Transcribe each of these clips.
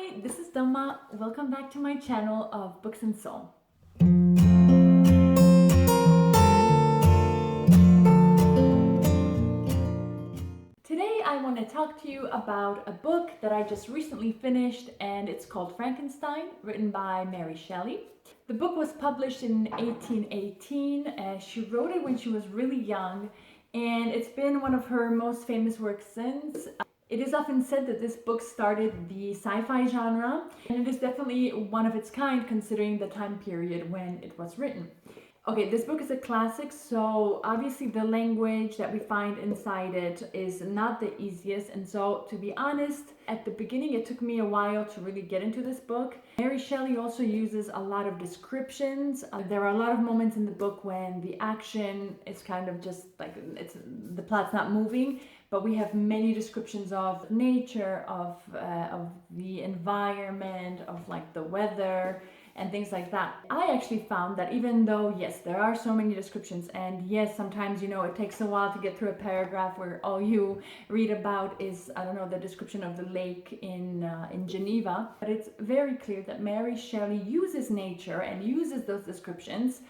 Hi, this is Dhamma. Welcome back to my channel of Books and Soul. Today I want to talk to you about a book that I just recently finished, and it's called Frankenstein, written by Mary Shelley. The book was published in 1818. She wrote it when she was really young, and it's been one of her most famous works since. It is often said that this book started the sci-fi genre, and it is definitely one of its kind considering the time period when it was written. Okay, this book is a classic, so obviously the language that we find inside it is not the easiest, and so to be honest, at the beginning it took me a while to really get into this book. Mary Shelley also uses a lot of descriptions. There are a lot of moments in the book when the action is kind of just like the plot's not moving, but we have many descriptions of nature, of the environment, of like the weather, and things like that. I actually found that even though, yes, there are so many descriptions, and yes, sometimes, it takes a while to get through a paragraph where all you read about is, I don't know, the description of the lake in Geneva, but it's very clear that Mary Shelley uses nature and uses those descriptions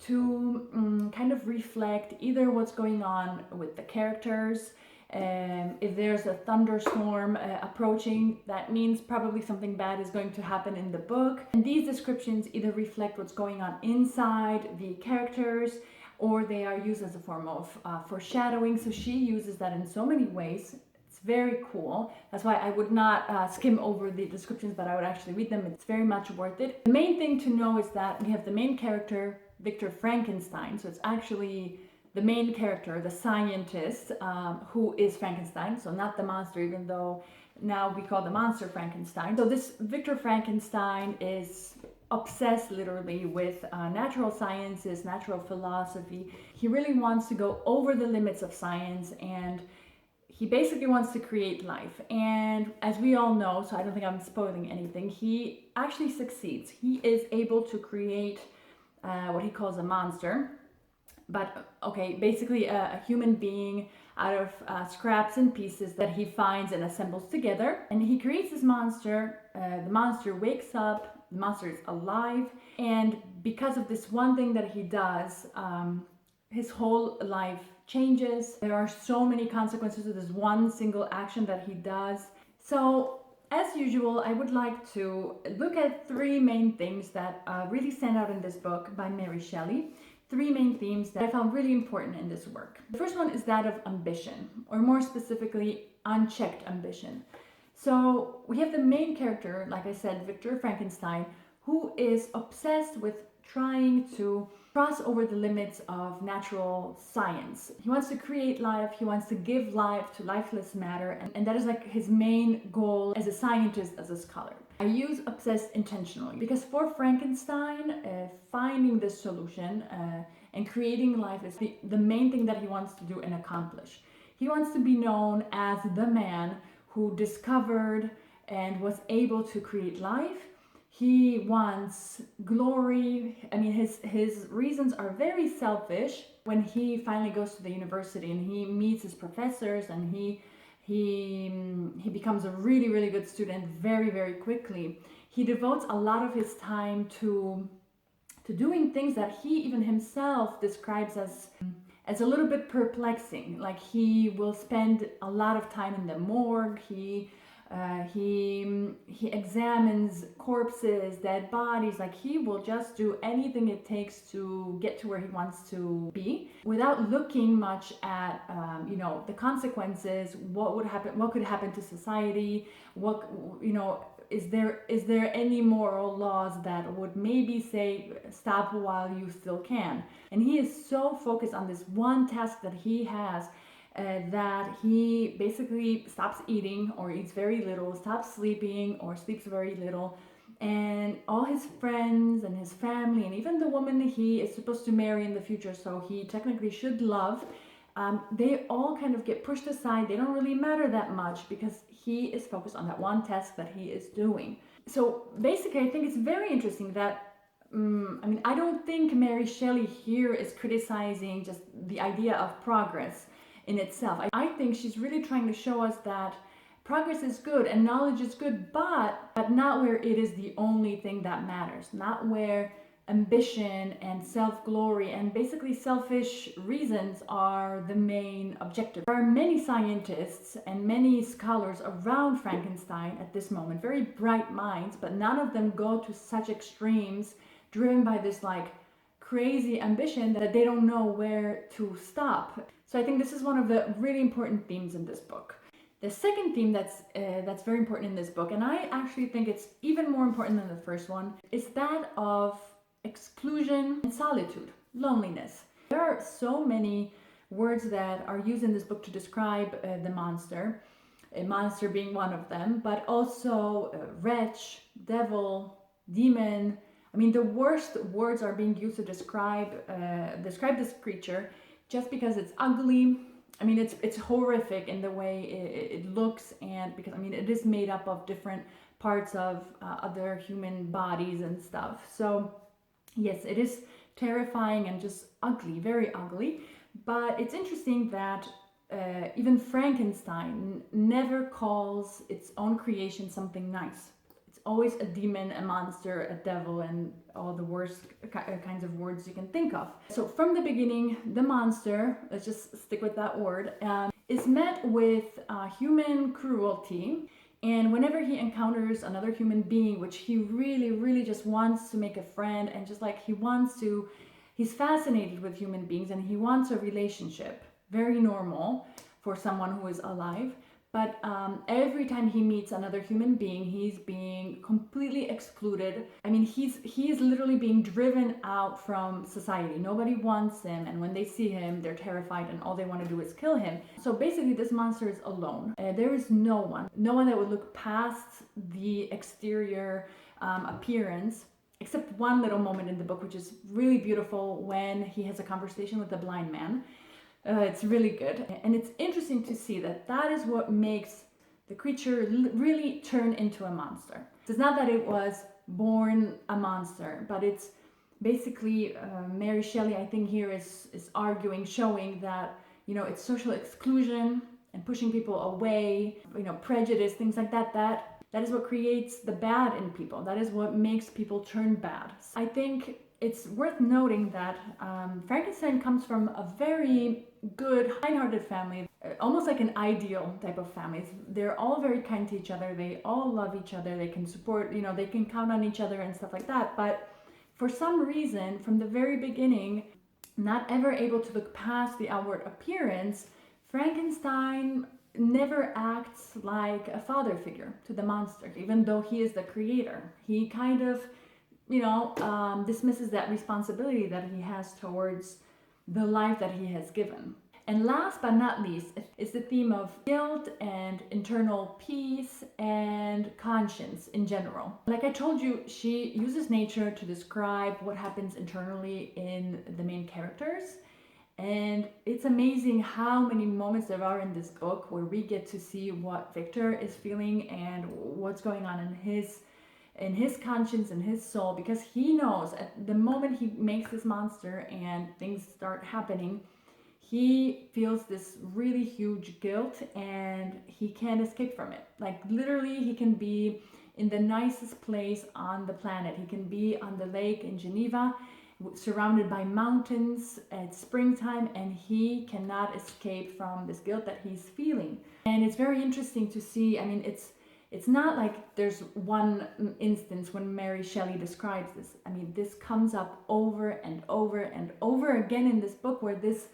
to kind of reflect either what's going on with the characters. If there's a thunderstorm approaching, that means probably something bad is going to happen in the book. And these descriptions either reflect what's going on inside the characters, or they are used as a form of foreshadowing. So she uses that in so many ways. It's very cool. That's why I would not skim over the descriptions, but I would actually read them. It's very much worth it. The main thing to know is that we have the main character, Victor Frankenstein. So it's actually the main character, the scientist, who is Frankenstein, so not the monster, even though now we call the monster Frankenstein. So this Victor Frankenstein is obsessed literally with natural sciences, natural philosophy. He really wants to go over the limits of science, and he basically wants to create life. And as we all know, so I don't think I'm spoiling anything, he actually succeeds. He is able to create what he calls a monster. But okay, basically a human being out of scraps and pieces that he finds and assembles together. And he creates this monster. The monster wakes up, the monster is alive. And because of this one thing that he does, his whole life changes. There are so many consequences to this one single action that he does. So as usual, I would like to look at three main things that really stand out in this book by Mary Shelley. Three main themes that I found really important in this work. The first one is that of ambition, or more specifically, unchecked ambition. So we have the main character, like I said, Victor Frankenstein, who is obsessed with trying to cross over the limits of natural science. He wants to create life, he wants to give life to lifeless matter, and that is like his main goal as a scientist, as a scholar. I use obsessed intentionally because for Frankenstein, finding this solution and creating life is the main thing that he wants to do and accomplish. He wants to be known as the man who discovered and was able to create life. He wants glory. I mean, his reasons are very selfish. When he finally goes to the university and he meets his professors and he becomes a really, really good student very, very quickly. He devotes a lot of his time to doing things that he even himself describes as a little bit perplexing. Like he will spend a lot of time in the morgue. He examines corpses, dead bodies. Like he will just do anything it takes to get to where he wants to be without looking much at the consequences. What would happen, what could happen to society, is there any moral laws that would maybe say stop while you still can. And he is so focused on this one task that he has, that he basically stops eating or eats very little, stops sleeping or sleeps very little, and all his friends and his family and even the woman he is supposed to marry in the future, so he technically should love, they all kind of get pushed aside. They don't really matter that much because he is focused on that one task that he is doing. So basically I think it's very interesting that I don't think Mary Shelley here is criticizing just the idea of progress in itself. I think she's really trying to show us that progress is good and knowledge is good, but not where it is the only thing that matters, not where ambition and self-glory and basically selfish reasons are the main objective. There are many scientists and many scholars around Frankenstein at this moment, very bright minds, but none of them go to such extremes driven by this like crazy ambition that they don't know where to stop. So I think this is one of the really important themes in this book. The second theme that's very important in this book, and I actually think it's even more important than the first one, is that of exclusion and solitude, loneliness. There are so many words that are used in this book to describe the monster, a monster being one of them, but also wretch, devil, demon. I mean, the worst words are being used to describe this creature just because it's ugly. I mean, it's horrific in the way it looks, and because, I mean, it is made up of different parts of other human bodies and stuff. So yes, it is terrifying and just ugly, very ugly. But it's interesting that even Frankenstein never calls its own creation something nice. It's always a demon, a monster, a devil, and all the worst kinds of words you can think of. So from the beginning, the monster, let's just stick with that word, is met with human cruelty. And whenever he encounters another human being, which he really, really just wants to make a friend, and just like he's fascinated with human beings and he wants a relationship, very normal for someone who is alive. But every time he meets another human being, he's being completely excluded. I mean, he is literally being driven out from society. Nobody wants him, and when they see him, they're terrified, and all they want to do is kill him. So basically, this monster is alone. There is no one that would look past the exterior appearance, except one little moment in the book, which is really beautiful, when he has a conversation with a blind man. It's really good, and it's interesting to see that is what makes the creature really turn into a monster. It's not that it was born a monster, but it's basically Mary Shelley, I think, here is arguing, showing that, you know, it's social exclusion and pushing people away, you know, prejudice, things like that. That is what creates the bad in people. That is what makes people turn bad. I think it's worth noting that Frankenstein comes from a very good, kind-hearted family, almost like an ideal type of family. They're all very kind to each other. They all love each other. They can support, you know, they can count on each other and stuff like that. But for some reason, from the very beginning, not ever able to look past the outward appearance, Frankenstein never acts like a father figure to the monster, even though he is the creator. He kind of, you know, dismisses that responsibility that he has towards the life that he has given. And last but not least is the theme of guilt and internal peace and conscience in general. Like I told you, she uses nature to describe what happens internally in the main characters. And it's amazing how many moments there are in this book where we get to see what Victor is feeling and what's going on in his conscience and his soul, because he knows at the moment he makes this monster and things start happening, he feels this really huge guilt and he can't escape from it. Like literally, he can be in the nicest place on the planet. He can be on the lake in Geneva, surrounded by mountains at springtime, and he cannot escape from this guilt that he's feeling. And it's very interesting to see. I mean, it's not like there's one instance when Mary Shelley describes this. I mean, this comes up over and over and over again in this book, where this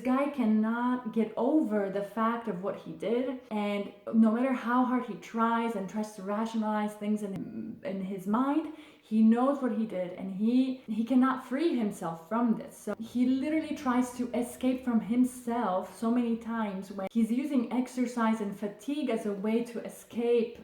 guy cannot get over the fact of what he did, and no matter how hard he tries to rationalize things in his mind, he knows what he did, and he cannot free himself from this. So he literally tries to escape from himself so many times, when he's using exercise and fatigue as a way to escape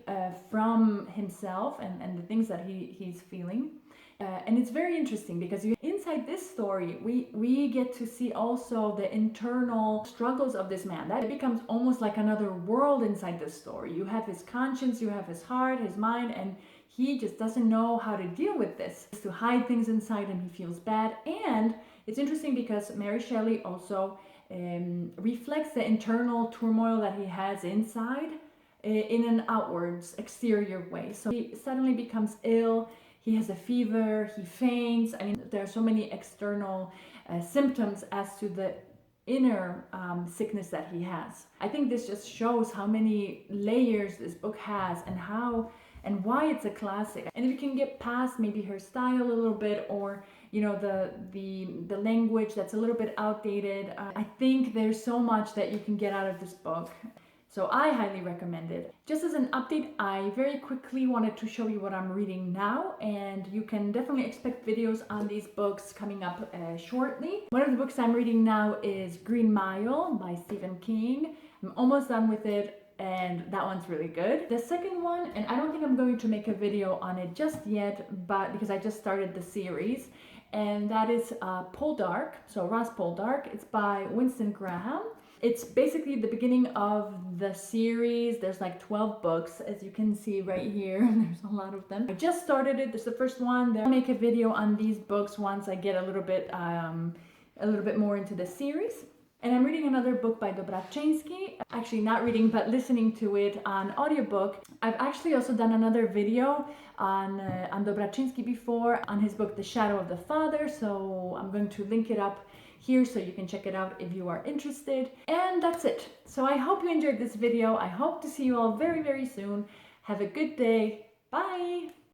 from himself and the things that he's feeling. And it's very interesting because inside this story, we get to see also the internal struggles of this man. That becomes almost like another world inside this story. You have his conscience, you have his heart, his mind, and he just doesn't know how to deal with this. To hide things inside him, he feels bad. And it's interesting because Mary Shelley also reflects the internal turmoil that he has inside in an outwards exterior way. So he suddenly becomes ill, he has a fever, he faints. I mean, there are so many external symptoms as to the inner sickness that he has. I think this just shows how many layers this book has and why it's a classic. And if you can get past maybe her style a little bit, or you know, the language that's a little bit outdated, I think there's so much that you can get out of this book. So I highly recommend it. Just as an update, I very quickly wanted to show you what I'm reading now, and you can definitely expect videos on these books coming up shortly. One of the books I'm reading now is Green Mile by Stephen King. I'm almost done with it, and that one's really good. The second one, and I don't think I'm going to make a video on it just yet, but because I just started the series, and that is Poldark, so Ross Poldark. It's by Winston Graham. It's basically the beginning of the series. There's like 12 books, as you can see right here. There's a lot of them. I just started it. This is the first one. I'll make a video on these books once I get a little bit more into the series. And I'm reading another book by Dobraczynski. Actually not reading, but listening to it on audiobook. I've actually also done another video on Dobraczynski before, on his book The Shadow of the Father. So I'm going to link it up here so you can check it out if you are interested. And that's it. So I hope you enjoyed this video. I hope to see you all very, very soon. Have a good day. Bye!